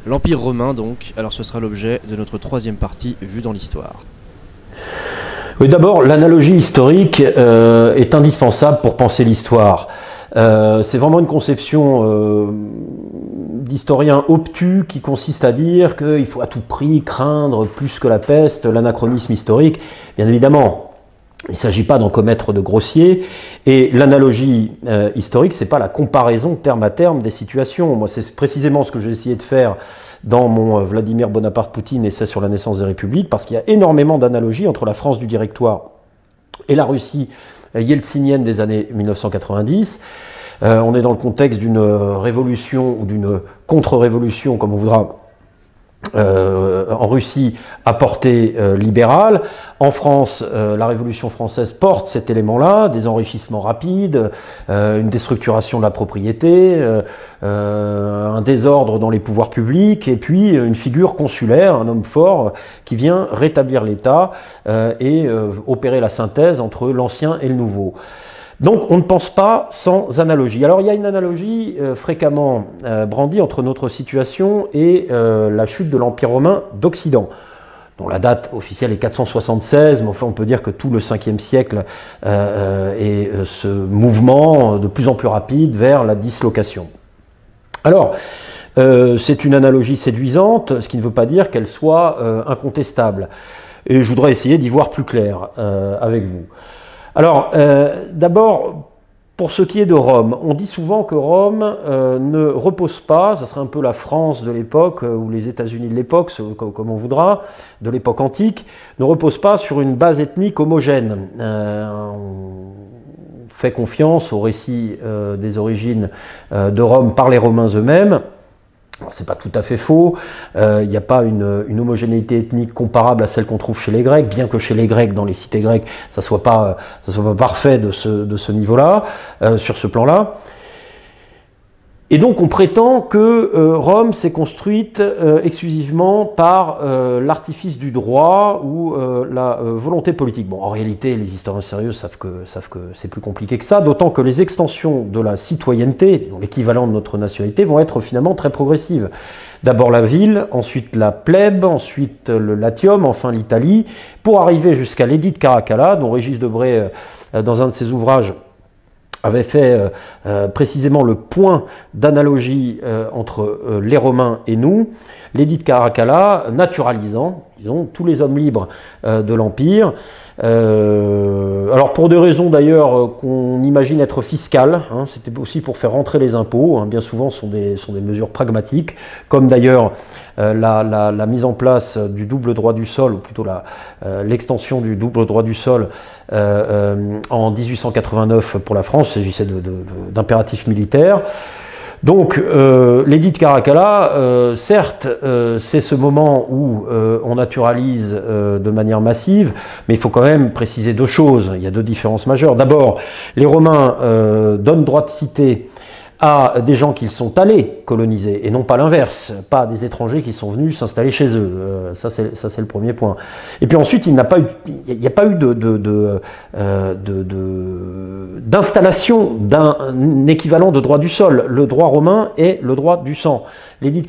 L'Empire romain donc, alors ce sera l'objet de notre troisième partie vue dans l'histoire. Oui, d'abord, l'analogie historique est indispensable pour penser l'histoire. C'est vraiment une conception d'historien obtus qui consiste à dire qu'il faut à tout prix craindre plus que la peste l'anachronisme historique. Bien évidemment, il ne s'agit pas d'en commettre de grossiers, et l'analogie historique, c'est pas la comparaison terme à terme des situations. Moi, c'est précisément ce que j'ai essayé de faire dans mon Vladimir Bonaparte-Poutine, essai sur la naissance des républiques, parce qu'il y a énormément d'analogies entre la France du Directoire et la Russie yeltsinienne des années 1990. On est dans le contexte d'une révolution ou d'une contre-révolution, comme on voudra, en Russie à portée libérale. En France, la Révolution française porte cet élément-là, des enrichissements rapides, une déstructuration de la propriété, un désordre dans les pouvoirs publics, et puis une figure consulaire, un homme fort, qui vient rétablir l'État et opérer la synthèse entre l'ancien et le nouveau. Donc on ne pense pas sans analogie. Alors il y a une analogie fréquemment brandie entre notre situation et la chute de l'Empire romain d'Occident, dont la date officielle est 476, mais enfin on peut dire que tout le 5e siècle est ce mouvement de plus en plus rapide vers la dislocation. Alors, c'est une analogie séduisante, ce qui ne veut pas dire qu'elle soit incontestable. Et je voudrais essayer d'y voir plus clair avec vous. Alors, d'abord, pour ce qui est de Rome, on dit souvent que Rome ne repose pas, ça serait un peu la France de l'époque, ou les États-Unis de l'époque, comme on voudra, de l'époque antique, ne repose pas sur une base ethnique homogène. On fait confiance au récit des origines de Rome par les Romains eux-mêmes. C'est pas tout à fait faux, il n'y a pas une homogénéité ethnique comparable à celle qu'on trouve chez les Grecs, bien que chez les Grecs, dans les cités grecques, ça soit pas parfait de ce niveau-là, sur ce plan-là. Et donc on prétend que Rome s'est construite exclusivement par l'artifice du droit ou la volonté politique. Bon, en réalité, les historiens sérieux savent que c'est plus compliqué que ça, d'autant que les extensions de la citoyenneté, l'équivalent de notre nationalité, vont être finalement très progressives. D'abord la ville, ensuite la plèbe, ensuite le Latium, enfin l'Italie, pour arriver jusqu'à l'édit de Caracalla, dont Régis Debray, dans un de ses ouvrages, avait fait précisément le point d'analogie entre les Romains et nous, l'édit de Caracalla naturalisant, disons, tous les hommes libres de l'Empire. Alors pour des raisons d'ailleurs qu'on imagine être fiscales, hein, c'était aussi pour faire rentrer les impôts, hein, bien souvent sont des mesures pragmatiques, comme d'ailleurs la mise en place du double droit du sol, ou plutôt l'extension du double droit du sol en 1889 pour la France. Il s'agissait d'impératifs militaires. Donc l'édit de Caracalla, certes, c'est ce moment où on naturalise de manière massive, mais il faut quand même préciser deux choses. Il y a deux différences majeures. D'abord, les Romains donnent droit de cité à des gens qu'ils sont allés coloniser, et non pas l'inverse, pas des étrangers qui sont venus s'installer chez eux. Ça c'est le premier point. Et puis ensuite, il n'y a pas eu d'installation d'un équivalent de droit du sol. Le droit romain est le droit du sang. L'édit de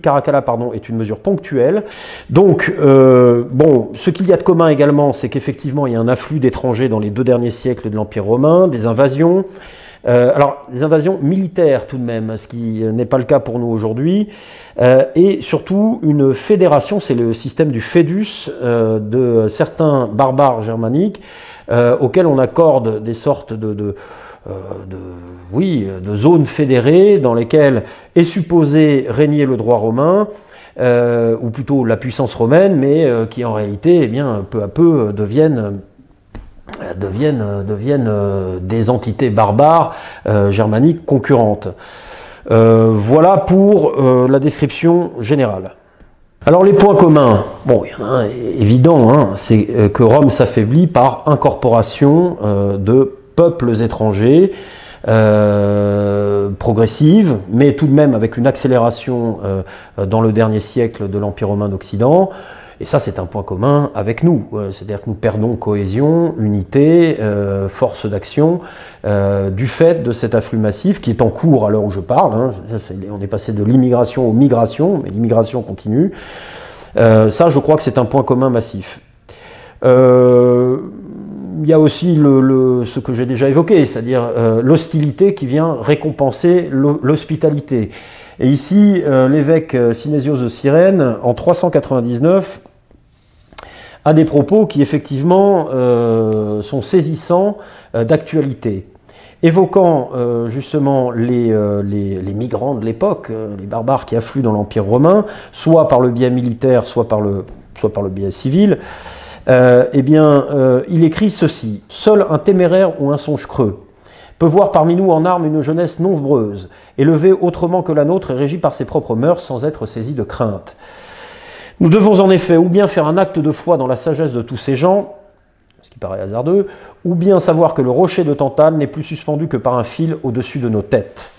Caracalla, est une mesure ponctuelle. Donc, bon, ce qu'il y a de commun également, c'est qu'effectivement, il y a un afflux d'étrangers dans les 2 derniers siècles de l'Empire romain, des invasions. Alors, des invasions militaires tout de même, ce qui n'est pas le cas pour nous aujourd'hui, et surtout une fédération, c'est le système du fédus de certains barbares germaniques auxquels on accorde des sortes de zones fédérées dans lesquelles est supposé régner le droit romain, ou plutôt la puissance romaine, mais qui en réalité, eh bien, peu à peu deviennent des entités barbares germaniques concurrentes. Voilà pour la description générale. Alors les points communs, bon, il y en a un évident, hein, c'est que Rome s'affaiblit par incorporation de peuples étrangers, progressive, mais tout de même avec une accélération dans le dernier siècle de l'Empire romain d'Occident. Et ça, c'est un point commun avec nous. C'est-à-dire que nous perdons cohésion, unité, force d'action, du fait de cet afflux massif qui est en cours à l'heure où je parle. Hein. On est passé de l'immigration aux migrations, mais l'immigration continue. Ça, je crois que c'est un point commun massif. Il y a aussi ce que j'ai déjà évoqué, c'est-à-dire l'hostilité qui vient récompenser l'hospitalité. Et ici, l'évêque Synésios de Cyrène, en 399, a des propos qui effectivement sont saisissants d'actualité, évoquant justement les migrants de l'époque, les barbares qui affluent dans l'Empire romain, soit par le biais militaire, soit par le biais civil. Il écrit ceci: « Seul un téméraire ou un songe creux peut voir parmi nous en armes une jeunesse nombreuse, élevée autrement que la nôtre et régie par ses propres mœurs sans être saisie de crainte. Nous devons en effet ou bien faire un acte de foi dans la sagesse de tous ces gens, ce qui paraît hasardeux, ou bien savoir que le rocher de Tantale n'est plus suspendu que par un fil au-dessus de nos têtes.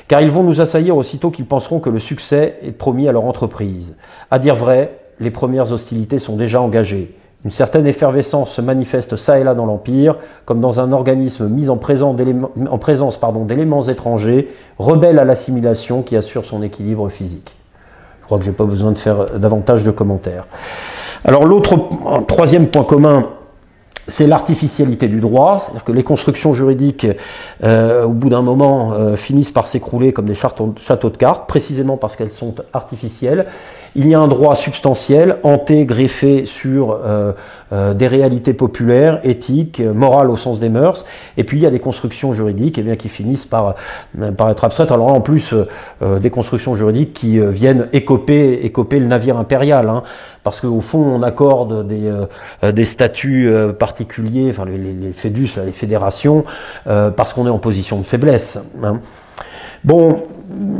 Car ils vont nous assaillir aussitôt qu'ils penseront que le succès est promis à leur entreprise. À dire vrai, les premières hostilités sont déjà engagées. Une certaine effervescence se manifeste ça et là dans l'Empire, comme dans un organisme mis en présence d'éléments étrangers, rebelles à l'assimilation qui assure son équilibre physique. » Je crois que je n'ai pas besoin de faire davantage de commentaires. Alors troisième point commun, c'est l'artificialité du droit, c'est-à-dire que les constructions juridiques, au bout d'un moment, finissent par s'écrouler comme des châteaux de cartes, précisément parce qu'elles sont artificielles. Il y a un droit substantiel, hanté, greffé sur des réalités populaires, éthiques, morales au sens des mœurs, et puis il y a des constructions juridiques qui finissent par être abstraites. Alors là, en plus, des constructions juridiques qui viennent écoper le navire impérial, hein, parce qu'au fond, on accorde des statuts particuliers, enfin les fédus, les fédérations, parce qu'on est en position de faiblesse. Hein. Bon,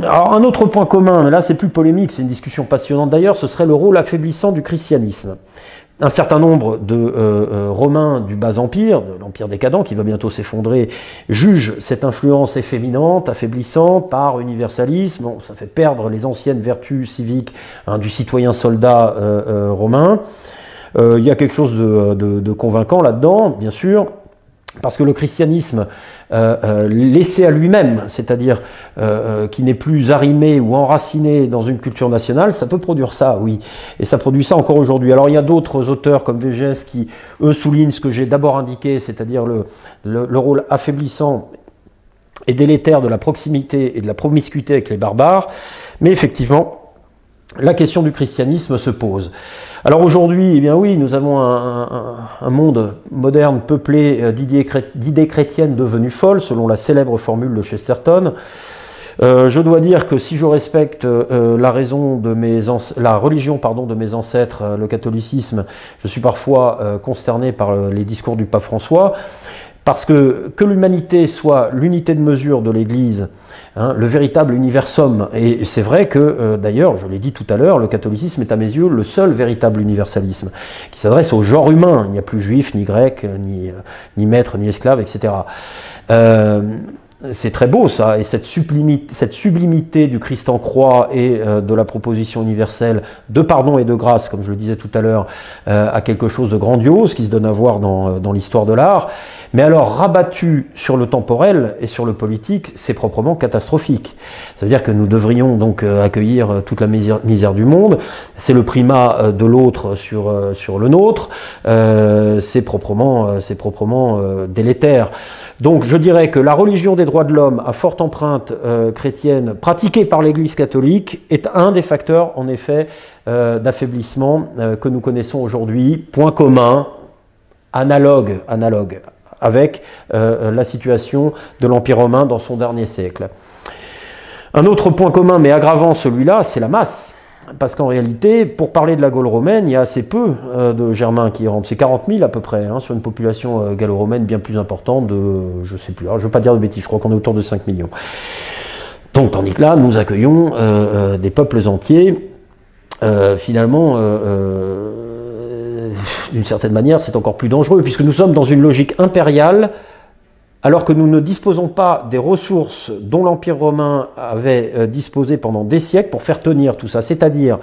alors un autre point commun, mais là c'est plus polémique, c'est une discussion passionnante d'ailleurs, ce serait le rôle affaiblissant du christianisme. Un certain nombre de Romains du Bas-Empire, de l'Empire décadent, qui va bientôt s'effondrer, jugent cette influence efféminante, affaiblissante, par universalisme. Bon, ça fait perdre les anciennes vertus civiques du citoyen soldat romain. Il y a quelque chose de convaincant là-dedans, bien sûr. Parce que le christianisme laissé à lui-même, c'est-à-dire qui n'est plus arrimé ou enraciné dans une culture nationale, ça peut produire ça, oui. Et ça produit ça encore aujourd'hui. Alors il y a d'autres auteurs comme Végès qui, eux, soulignent ce que j'ai d'abord indiqué, c'est-à-dire le rôle affaiblissant et délétère de la proximité et de la promiscuité avec les barbares. Mais effectivement, la question du christianisme se pose. Alors aujourd'hui, eh bien oui, nous avons un monde moderne peuplé d'idées chrétiennes devenues folles, selon la célèbre formule de Chesterton. Je dois dire que si je respecte la religion de mes ancêtres, le catholicisme, je suis parfois consterné par les discours du pape François, parce que l'humanité soit l'unité de mesure de l'Église, hein, le véritable universum. Et c'est vrai que, d'ailleurs, je l'ai dit tout à l'heure, le catholicisme est à mes yeux le seul véritable universalisme, qui s'adresse au genre humain. Il n'y a plus juif, ni grec, ni maître, ni esclave, etc. C'est très beau ça, et cette sublimité du Christ en croix et de la proposition universelle de pardon et de grâce, comme je le disais tout à l'heure, à quelque chose de grandiose qui se donne à voir dans l'histoire de l'art. Mais alors, rabattu sur le temporel et sur le politique, c'est proprement catastrophique. Ça veut dire que nous devrions donc accueillir toute la misère du monde. C'est le primat de l'autre sur le nôtre. C'est proprement délétère. Donc je dirais que la religion des droits de l'homme à forte empreinte chrétienne pratiquée par l'Église catholique est un des facteurs en effet d'affaiblissement que nous connaissons aujourd'hui. Point commun, analogue avec la situation de l'Empire romain dans son dernier siècle. Un autre point commun, mais aggravant celui-là, c'est la masse. Parce qu'en réalité, pour parler de la Gaule romaine, il y a assez peu de Germains qui rentrent. C'est 40 000 à peu près, hein, sur une population gallo-romaine bien plus importante de, je ne sais plus, alors je ne veux pas dire de bêtises, je crois qu'on est autour de 5 millions. Donc, tandis que là, nous accueillons des peuples entiers, finalement, d'une certaine manière, c'est encore plus dangereux, puisque nous sommes dans une logique impériale, alors que nous ne disposons pas des ressources dont l'Empire romain avait disposé pendant des siècles pour faire tenir tout ça, c'est-à-dire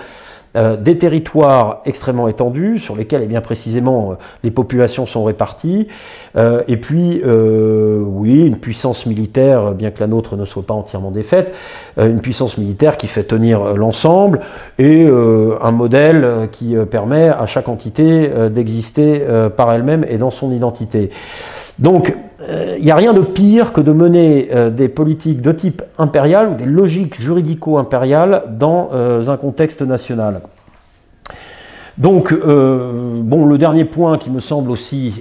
des territoires extrêmement étendus sur lesquels, bien précisément, les populations sont réparties, et puis, oui, une puissance militaire, bien que la nôtre ne soit pas entièrement défaite, une puissance militaire qui fait tenir l'ensemble, et un modèle qui permet à chaque entité d'exister par elle-même et dans son identité. Donc, il n'y a rien de pire que de mener des politiques de type impérial ou des logiques juridico-impériales dans un contexte national. Donc, bon, le dernier point qui me semble aussi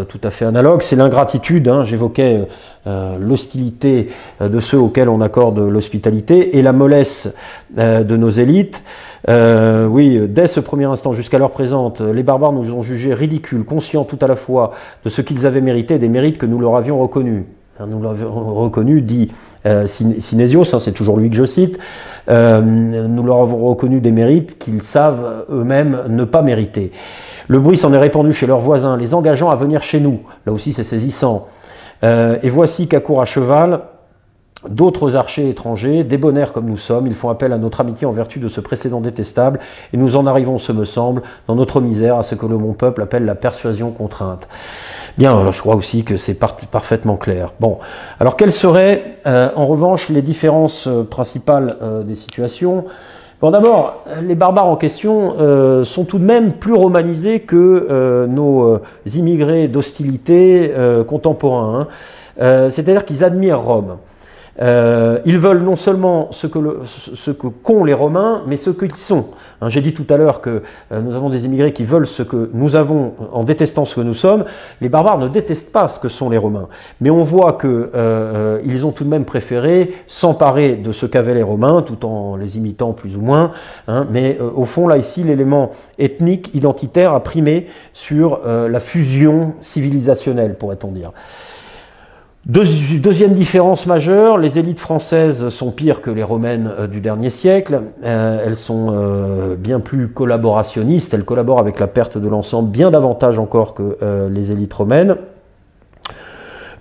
tout à fait analogue, c'est l'ingratitude. Hein. J'évoquais l'hostilité de ceux auxquels on accorde l'hospitalité et la mollesse de nos élites. Oui, dès ce premier instant jusqu'à l'heure présente, les barbares nous ont jugés ridicules, conscients tout à la fois de ce qu'ils avaient mérité et des mérites que nous leur avions reconnus. Nous l'avons reconnu, dit Synésios, hein, c'est toujours lui que je cite, nous leur avons reconnu des mérites qu'ils savent eux-mêmes ne pas mériter. Le bruit s'en est répandu chez leurs voisins, les engageant à venir chez nous. Là aussi c'est saisissant. Et voici qu'à court à cheval, d'autres archers étrangers, débonnaires comme nous sommes, ils font appel à notre amitié en vertu de ce précédent détestable, et nous en arrivons, ce me semble, dans notre misère, à ce que le bon peuple appelle la persuasion contrainte. Bien, alors je crois aussi que c'est parfaitement clair. Bon, alors quelles seraient, en revanche, les différences principales des situations ? Bon, d'abord, les barbares en question sont tout de même plus romanisés que nos immigrés d'hostilité contemporains. Hein. C'est-à-dire qu'ils admirent Rome. Ils veulent non seulement ce que qu'ont les Romains, mais ce qu'ils sont. Hein, j'ai dit tout à l'heure que nous avons des immigrés qui veulent ce que nous avons en détestant ce que nous sommes. Les barbares ne détestent pas ce que sont les Romains. Mais on voit qu'ils ont tout de même préféré s'emparer de ce qu'avaient les Romains, tout en les imitant plus ou moins. Hein, mais au fond, là, ici, l'élément ethnique, identitaire a primé sur la fusion civilisationnelle, pourrait-on dire. Deuxième différence majeure, les élites françaises sont pires que les romaines du dernier siècle. Elles sont bien plus collaborationnistes, elles collaborent avec la perte de l'ensemble bien davantage encore que les élites romaines.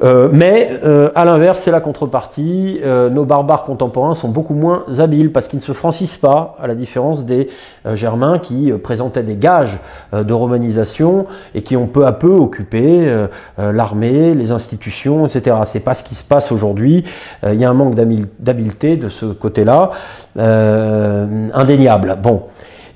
Mais à l'inverse, c'est la contrepartie, nos barbares contemporains sont beaucoup moins habiles parce qu'ils ne se francisent pas, à la différence des Germains qui présentaient des gages de romanisation et qui ont peu à peu occupé l'armée, les institutions, etc. C'est pas ce qui se passe aujourd'hui. Il y a un manque d'habileté de ce côté-là, indéniable. Bon.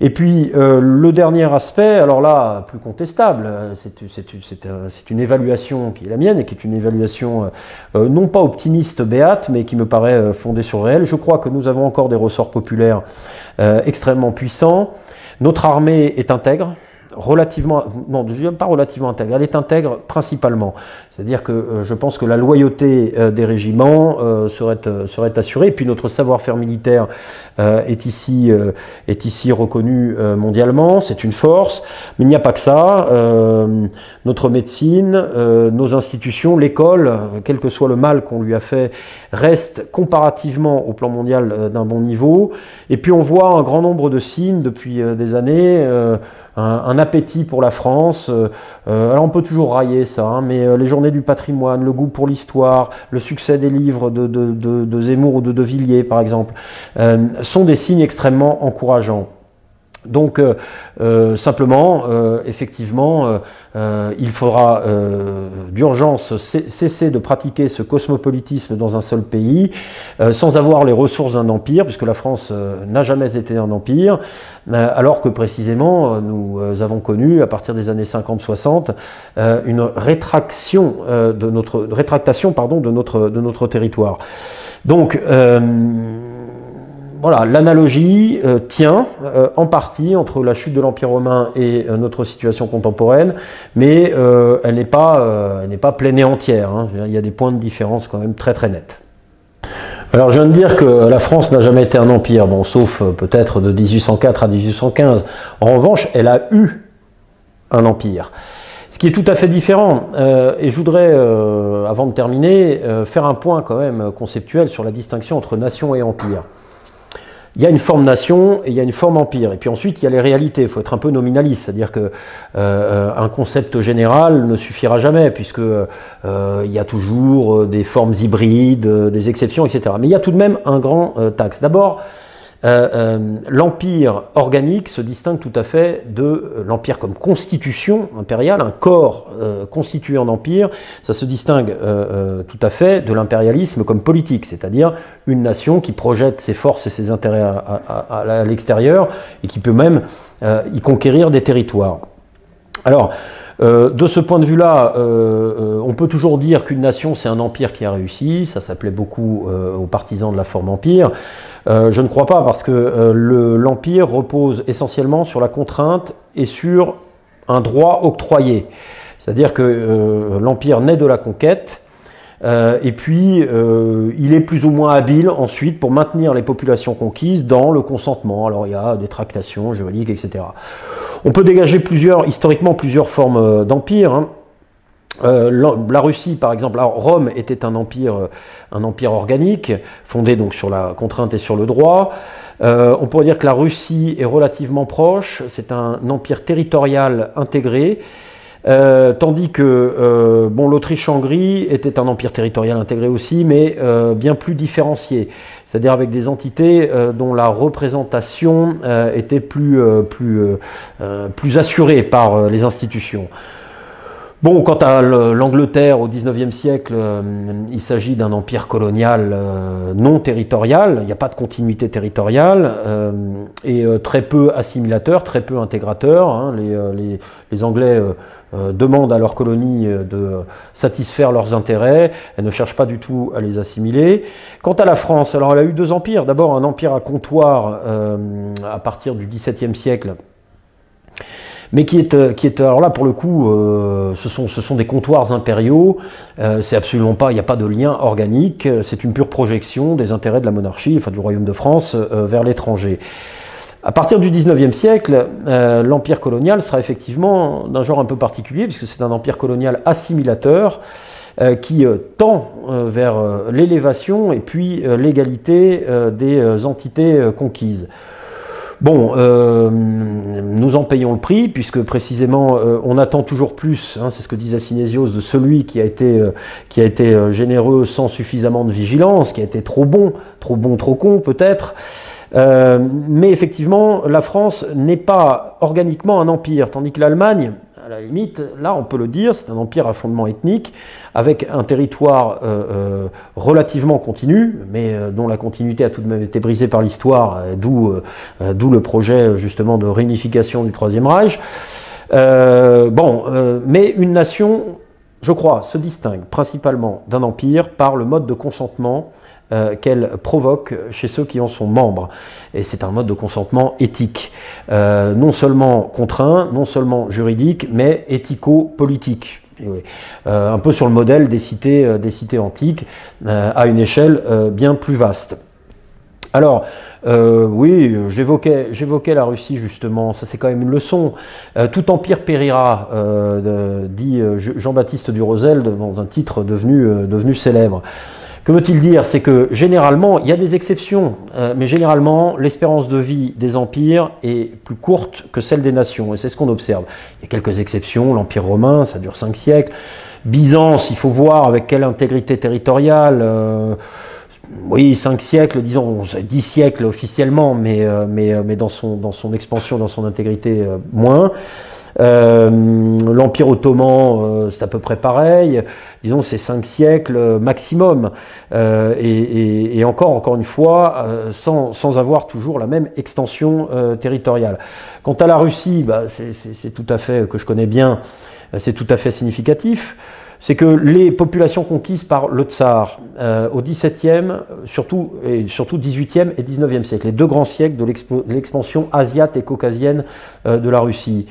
Et puis, le dernier aspect, alors là, plus contestable, c'est une évaluation qui est la mienne et qui est une évaluation non pas optimiste, béate, mais qui me paraît fondée sur le réel. Je crois que nous avons encore des ressorts populaires extrêmement puissants. Notre armée est intègre. Relativement, non, je dirais pas relativement intègre, elle est intègre principalement. C'est-à-dire que je pense que la loyauté des régiments serait assurée, et puis notre savoir-faire militaire est ici reconnu mondialement, c'est une force, mais il n'y a pas que ça. Notre médecine, nos institutions, l'école, quel que soit le mal qu'on lui a fait, reste comparativement au plan mondial d'un bon niveau, et puis on voit un grand nombre de signes depuis des années, un appétit pour la France. Alors on peut toujours railler ça, hein, mais les journées du patrimoine, le goût pour l'histoire, le succès des livres de Zemmour ou de De Villiers par exemple, sont des signes extrêmement encourageants. Donc simplement, effectivement, il faudra d'urgence cesser de pratiquer ce cosmopolitisme dans un seul pays, sans avoir les ressources d'un empire, puisque la France n'a jamais été un empire, alors que précisément nous avons connu, à partir des années 50-60, une rétractation de notre territoire. Donc voilà, l'analogie tient en partie entre la chute de l'Empire romain et notre situation contemporaine, mais elle n'est pas pleine et entière. Hein. Il y a des points de différence quand même très très nets. Alors je viens de dire que la France n'a jamais été un empire, bon, sauf peut-être de 1804 à 1815. En revanche, elle a eu un empire. Ce qui est tout à fait différent, et je voudrais, avant de terminer, faire un point quand même conceptuel sur la distinction entre nation et empire. Il y a une forme nation et il y a une forme empire. Et puis ensuite, il y a les réalités. Il faut être un peu nominaliste, c'est-à-dire que un concept général ne suffira jamais, puisque il y a toujours des formes hybrides, des exceptions, etc. Mais il y a tout de même un grand axe. D'abord, L'empire organique se distingue tout à fait de l'empire comme constitution impériale, un corps constitué en empire. Ça se distingue tout à fait de l'impérialisme comme politique, c'est-à-dire une nation qui projette ses forces et ses intérêts à l'extérieur et qui peut même y conquérir des territoires. Alors, de ce point de vue-là, on peut toujours dire qu'une nation, c'est un empire qui a réussi. Ça s'appelait beaucoup aux partisans de la forme empire. Je ne crois pas, parce que l'empire repose essentiellement sur la contrainte et sur un droit octroyé. C'est-à-dire que l'empire naît de la conquête, et puis il est plus ou moins habile ensuite pour maintenir les populations conquises dans le consentement. Alors il y a des tractations juridiques, etc. On peut dégager historiquement plusieurs formes d'empire, hein. La Russie, par exemple, alors Rome était un empire organique, fondé donc sur la contrainte et sur le droit. On pourrait dire que la Russie est relativement proche, c'est un empire territorial intégré, tandis que l'Autriche-Hongrie était un empire territorial intégré aussi, mais bien plus différencié, c'est-à-dire avec des entités dont la représentation était plus assurée par les institutions. Bon, quant à l'Angleterre au XIXe siècle, il s'agit d'un empire colonial non territorial, il n'y a pas de continuité territoriale, et très peu assimilateur, très peu intégrateur, hein. Les Anglais demandent à leurs colonies de satisfaire leurs intérêts, elles ne cherchent pas du tout à les assimiler. Quant à la France, alors elle a eu deux empires, d'abord un empire à comptoir à partir du XVIIe siècle, mais qui est alors là pour le coup, ce sont des comptoirs impériaux, c'est absolument pas, il n'y a pas de lien organique, c'est une pure projection des intérêts de la monarchie, enfin du royaume de France, vers l'étranger. À partir du XIXe siècle, l'empire colonial sera effectivement d'un genre un peu particulier, puisque c'est un empire colonial assimilateur, qui tend vers l'élévation et puis l'égalité des entités conquises. Bon, nous en payons le prix, puisque précisément on attend toujours plus, hein, c'est ce que disait Synésios, de celui qui a été généreux sans suffisamment de vigilance, qui a été trop bon, trop con peut-être. Mais effectivement, la France n'est pas organiquement un empire, tandis que l'Allemagne, à la limite, là on peut le dire, c'est un empire à fondement ethnique, avec un territoire relativement continu, mais dont la continuité a tout de même été brisée par l'histoire, d'où le projet justement de réunification du Troisième Reich. Mais une nation, je crois, se distingue principalement d'un empire par le mode de consentement qu'elle provoque chez ceux qui en sont membres. Et c'est un mode de consentement éthique, non seulement contraint, non seulement juridique, mais éthico-politique. Un peu sur le modèle des cités antiques, à une échelle bien plus vaste. Alors, oui, j'évoquais la Russie justement, ça c'est quand même une leçon. Tout empire périra, dit Jean-Baptiste Durosel dans un titre devenu célèbre. Que veut-il dire? C'est que généralement, il y a des exceptions, mais généralement, l'espérance de vie des empires est plus courte que celle des nations, et c'est ce qu'on observe. Il y a quelques exceptions, l'Empire romain, ça dure 5 siècles. Byzance, il faut voir avec quelle intégrité territoriale, oui, 5 siècles, disons 10 siècles officiellement, mais dans son expansion, dans son intégrité, moins. L'Empire ottoman, c'est à peu près pareil, disons c'est 5 siècles maximum, et encore une fois, sans avoir toujours la même extension territoriale. Quant à la Russie, c'est tout à fait, que je connais bien, c'est tout à fait significatif. C'est que les populations conquises par le tsar au XVIIe, surtout 18e et 19e siècle, les deux grands siècles de l'expansion asiate et caucasienne de la Russie,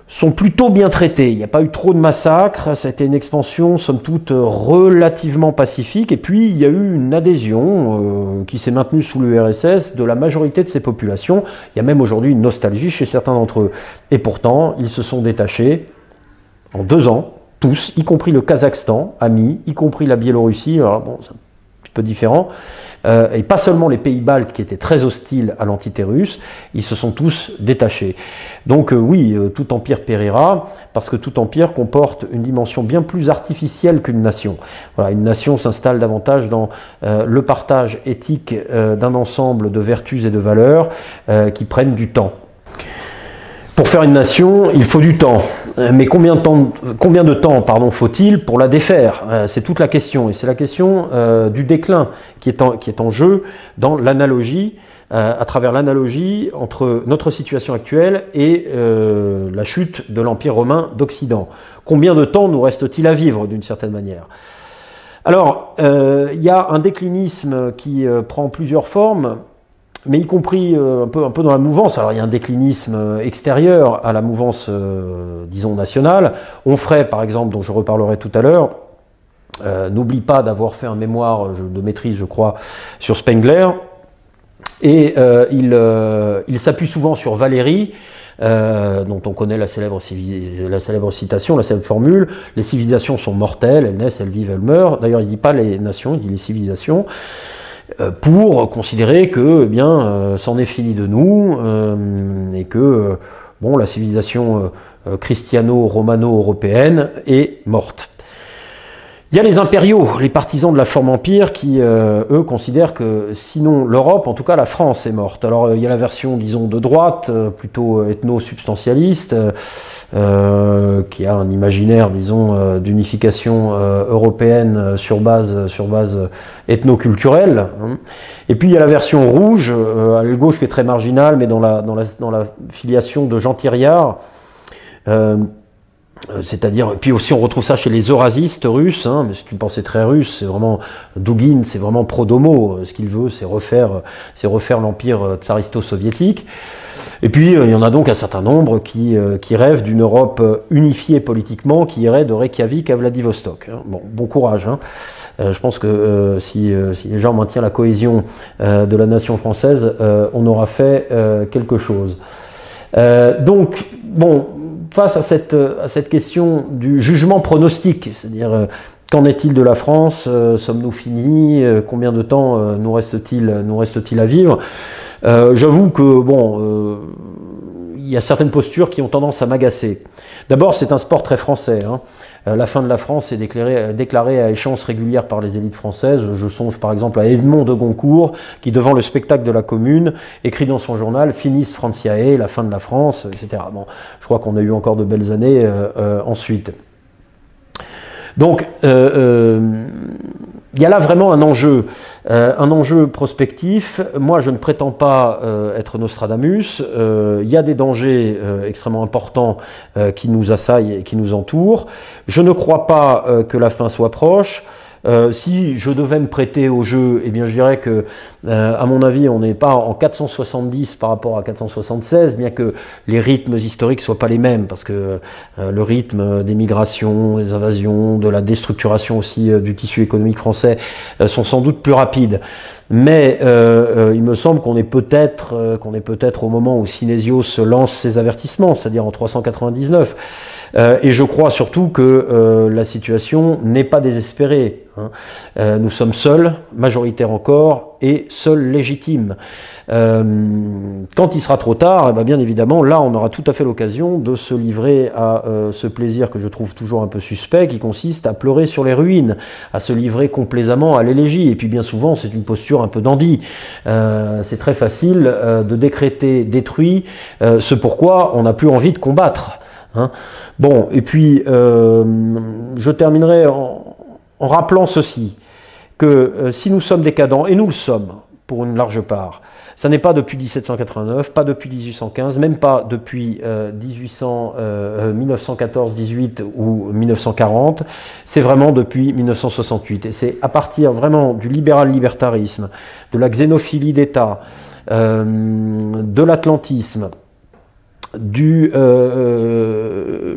sont plutôt bien traités. Il n'y a pas eu trop de massacres, ça a été une expansion somme toute relativement pacifique, et puis il y a eu une adhésion qui s'est maintenue sous l'URSS de la majorité de ces populations. Il y a même aujourd'hui une nostalgie chez certains d'entre eux. Et pourtant, ils se sont détachés en 2 ans, tous, y compris le Kazakhstan, ami, y compris la Biélorussie. Alors bon, c'est peu différent. Et pas seulement les pays baltes qui étaient très hostiles à l'entité russe, ils se sont tous détachés. Donc oui, tout empire périra, parce que tout empire comporte une dimension bien plus artificielle qu'une nation. Voilà, une nation s'installe davantage dans le partage éthique d'un ensemble de vertus et de valeurs qui prennent du temps. Pour faire une nation, il faut du temps. Mais combien de temps faut-il pour la défaire? C'est toute la question. Et c'est la question du déclin qui est en jeu dans l'analogie, à travers l'analogie entre notre situation actuelle et la chute de l'Empire romain d'Occident. Combien de temps nous reste-t-il à vivre d'une certaine manière? Alors, il y a un déclinisme qui prend plusieurs formes, mais y compris un peu dans la mouvance. Alors il y a un déclinisme extérieur à la mouvance, disons, nationale. Onfray, par exemple, dont je reparlerai tout à l'heure, n'oublie pas d'avoir fait un mémoire de maîtrise, je crois, sur Spengler, et il s'appuie souvent sur Valéry, dont on connaît la célèbre citation, la célèbre formule: les civilisations sont mortelles, elles naissent, elles vivent, elles meurent. D'ailleurs, il ne dit pas les nations, il dit les civilisations, pour considérer que, eh bien, c'en est fini de nous, et que, bon, la civilisation christiano-romano-européenne est morte. Il y a les impériaux, les partisans de la forme empire, qui, eux, considèrent que, sinon l'Europe, en tout cas la France est morte. Alors, il y a la version, disons, de droite, plutôt ethno-substantialiste, qui a un imaginaire, disons, d'unification européenne sur base ethno-culturelle. Et puis, il y a la version rouge, à la gauche, qui est très marginale, mais dans la filiation de Jean Thiriard, c'est-à-dire, puis aussi on retrouve ça chez les eurasistes russes, mais c'est une pensée très russe, c'est vraiment, Douguine, c'est vraiment pro-domo, ce qu'il veut, c'est refaire l'empire tsaristo-soviétique. Et puis il y en a donc un certain nombre qui rêvent d'une Europe unifiée politiquement, qui irait de Reykjavik à Vladivostok. Bon courage. Je pense que si les gens maintiennent la cohésion de la nation française, on aura fait quelque chose. Donc, bon, face à cette question du jugement pronostique, c'est-à-dire qu'en est-il de la France, sommes-nous finis, combien de temps nous reste-t-il à vivre, j'avoue que bon, il y a certaines postures qui ont tendance à m'agacer. D'abord, c'est un sport très français. La fin de la France est déclarée à échéance régulière par les élites françaises. Je songe par exemple à Edmond de Goncourt, qui, devant le spectacle de la Commune, écrit dans son journal « Finis Franciae, la fin de la France », etc. Bon, je crois qu'on a eu encore de belles années ensuite. Donc, il y a là vraiment un enjeu prospectif. Moi, je ne prétends pas être Nostradamus. Il y a des dangers extrêmement importants qui nous assaillent et qui nous entourent. Je ne crois pas que la fin soit proche. Si je devais me prêter au jeu, eh bien, je dirais que, à mon avis, on n'est pas en 470 par rapport à 476, bien que les rythmes historiques soient pas les mêmes, parce que le rythme des migrations, des invasions, de la déstructuration aussi du tissu économique français sont sans doute plus rapides. Mais il me semble qu'on est peut-être au moment où Synésios lance ses avertissements, c'est-à-dire en 399. Et je crois surtout que la situation n'est pas désespérée. Nous sommes seuls, majoritaires encore, et seuls légitimes. Quand il sera trop tard, bien évidemment, là on aura tout à fait l'occasion de se livrer à ce plaisir que je trouve toujours un peu suspect, qui consiste à pleurer sur les ruines, à se livrer complaisamment à l'élégie. Et puis bien souvent, c'est une posture un peu dandy. C'est très facile de décréter détruit ce pourquoi on n'a plus envie de combattre. Bon, et puis je terminerai en rappelant ceci, que si nous sommes décadents, et nous le sommes pour une large part, ça n'est pas depuis 1789, pas depuis 1815, même pas depuis 1914-18 ou 1940, c'est vraiment depuis 1968. Et c'est à partir vraiment du libéral-libertarisme, de la xénophilie d'État, de l'atlantisme, du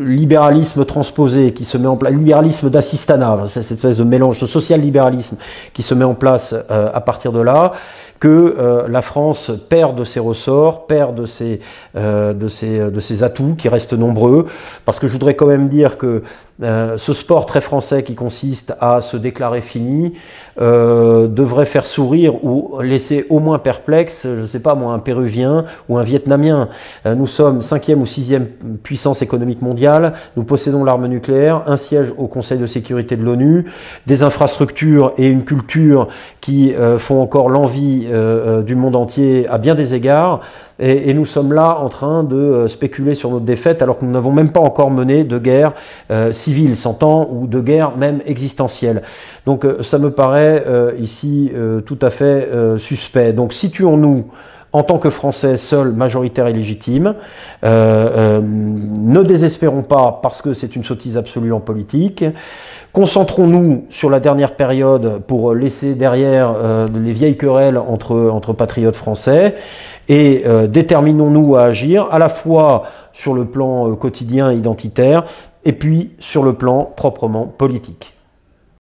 libéralisme transposé qui se met en place, libéralisme d'assistanat, c'est cette espèce de mélange de social-libéralisme qui se met en place à partir de là, que la France perd de ses ressorts, perd de ses atouts qui restent nombreux, parce que je voudrais quand même dire que ce sport très français qui consiste à se déclarer fini devrait faire sourire ou laisser au moins perplexe, je ne sais pas moi, un Péruvien ou un Vietnamien. Nous sommes 5e ou 6e puissance économique mondiale, nous possédons l'arme nucléaire, un siège au Conseil de sécurité de l'ONU, des infrastructures et une culture qui font encore l'envie du monde entier à bien des égards. Et nous sommes là en train de spéculer sur notre défaite alors que nous n'avons même pas encore mené de guerre civile, s'entend, ou de guerre même existentielle. Donc ça me paraît ici tout à fait suspect. Donc situons-nous en tant que Français seuls, majoritaires et légitimes. Ne désespérons pas parce que c'est une sottise absolue en politique. Concentrons-nous sur la dernière période pour laisser derrière les vieilles querelles entre patriotes français et déterminons-nous à agir à la fois sur le plan quotidien identitaire et puis sur le plan proprement politique.